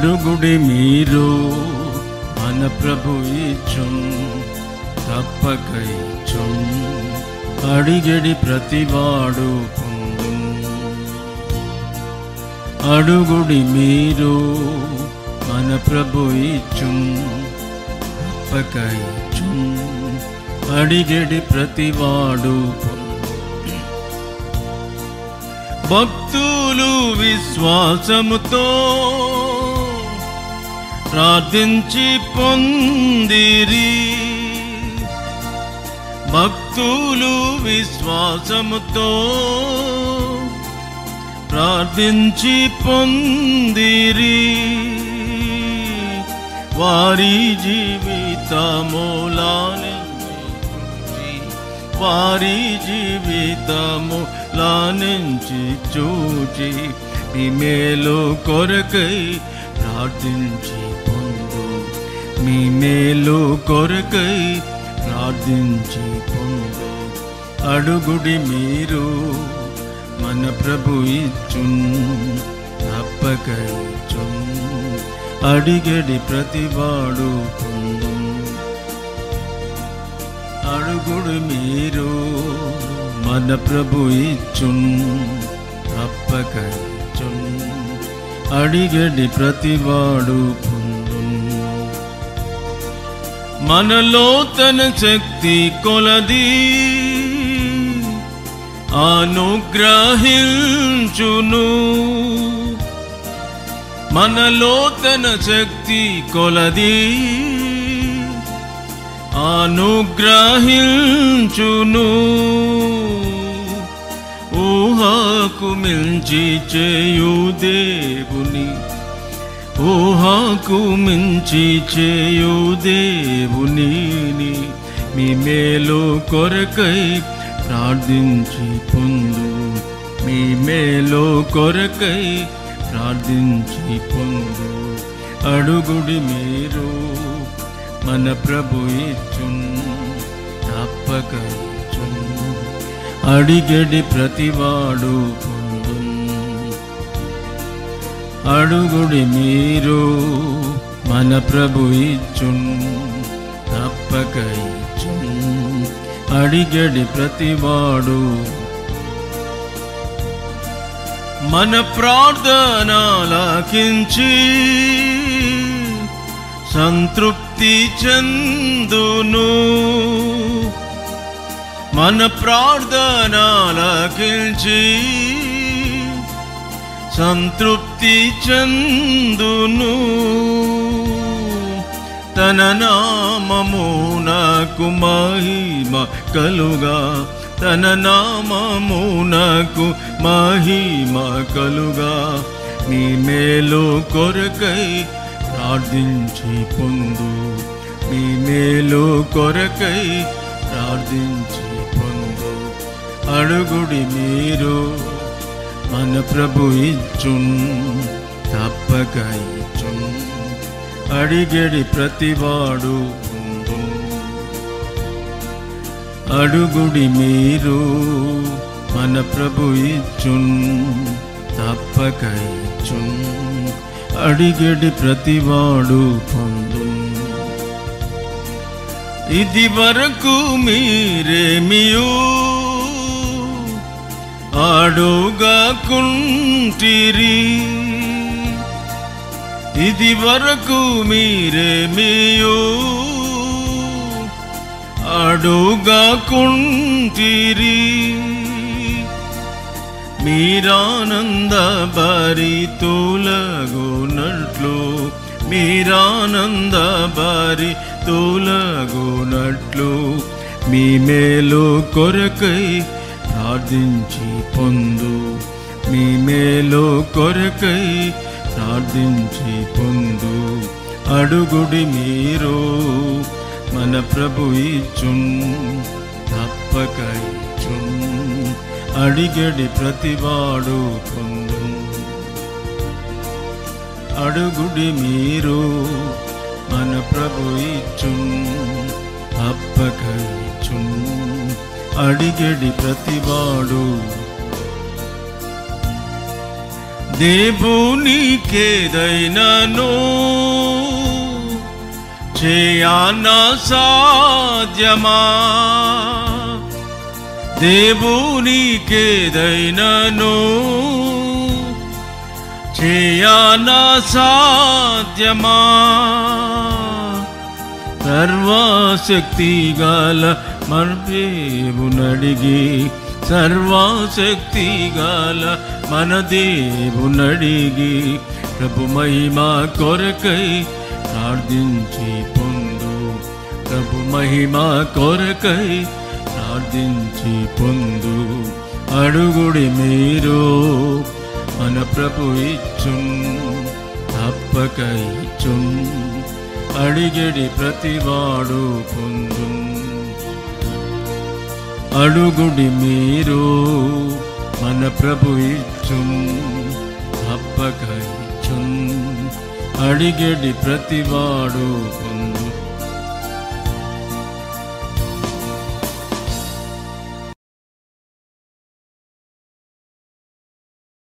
అడుగుడి మీరు మన ప్రభు ఇచ్చున్, తప్పక ఇచ్చున్. అడిగడి ప్రతివాడు పొందున్. అడుగుడి మీరు మన ప్రభు ఇచ్చున్, తప్పక ఇచ్చున్. అడిగడి ప్రతివాడు పొందున్. భక్తులు విశ్వాసముతో ప్రార్థించి పొందిరి. భక్తులు విశ్వాసముతో ప్రార్థించి పొందిరి. వారి జీవితములానే వారి జీవితములా నుంచి చూచి మీ మేలు కొరకై ప్రార్థించి పొందు. మీ మేలు కొరకై ప్రార్థించి పొందు. అడుగుడి మీరు మన ప్రభు ఇచ్చున్, తప్పక ఇచ్చున్. అడిగడి ప్రతివాడు పొందు. అడుగుడు మీరు మన ప్రభు ఇచ్చున్, తప్పక ఇచ్చున్. అడిగడి ప్రతివాడు పొందున్. మనలో తన శక్తి కొలది అనుగ్రహించును. మనలో తన శక్తి కొలది అనుగ్రహించును. ఊహకు మించి చేయు దేవుని, ఊహకు మించి చేయు దేవుని మీ మేలు కొరకై ప్రార్థించి పొందు. మీ మేలు కొరకై ప్రార్థించి పొందు. అడుగుడి మీరు మన ప్రభు ఇచ్చున్, తప్పక ఇచ్చున్. అడిగడి ప్రతివాడు పొందున్. అడుగుడి మీరు మన ప్రభు ఇచ్చున్, తప్పక ఇచ్చున్. అడిగడి ప్రతివాడు. మన ప్రార్థనలాకించి సంతృప్తి చెందును. మన ప్రార్థనలాకించి సంతృప్తి చెందును. తన నామమునకు మహిమ కలుగా, తన నామమునకు మహిమ కలుగా. మీ మేలు కొరకై ప్రార్థించి పొందు. మీ మేలు కొరకై ప్రార్థించి పొందు. అడుగుడి మీరు మన ప్రభు ఇచ్చున్, తప్పక ఇచ్చున్. అడిగడి ప్రతివాడు పొందు. అడుగుడి మీరు మన ప్రభు ఇచ్చున్, తప్పక ఇచ్చున్. అడిగడి ప్రతివాడు పొందు. ఇది వరకు మీరేమియు అడుగకుంటిరి. ఇది వరకు మీరేమియు అడుగకుంటిరి. మీరానంద భరితులగునట్లు, మీరానంద భరితులగునట్లు మీ మేలు కొరకై ప్రార్థించి పొందు. మీ మేలు కొరకై ప్రార్థించి పొందు. అడుగుడి మీరు మన ప్రభు ఇచ్చున్, తప్పక ఇచ్చున్. అడిగడి ప్రతివాడు పొందు. అడుగుడి మీరు మన ప్రభు ఇచ్చున్, తప్పక ఇచ్చున్. అడిగడి ప్రతివాడు. దేవునికేదైనను చేయన సాధ్యమా? దేవునికేదైనను చేయన సాధ్యమా? సర్వశక్తి గల మన దేవునడిగి, సర్వశక్తి గల మన దేవునడిగి, ప్రభు మహిమ కొరకై ప్రార్థించి పొందు. ప్రభు మహిమ కొరకై ప్రార్థించి పొందు. అడుగుడి మీరు మన ప్రభు ఇచ్చున్, తప్పక ఇచ్చున్. అడిగడి ప్రతివాడు పొందు. అడుగుడి మీరు మన ప్రభు ఇచ్చున్, తప్పక ఇచ్చున్. అడిగడి ప్రతివాడు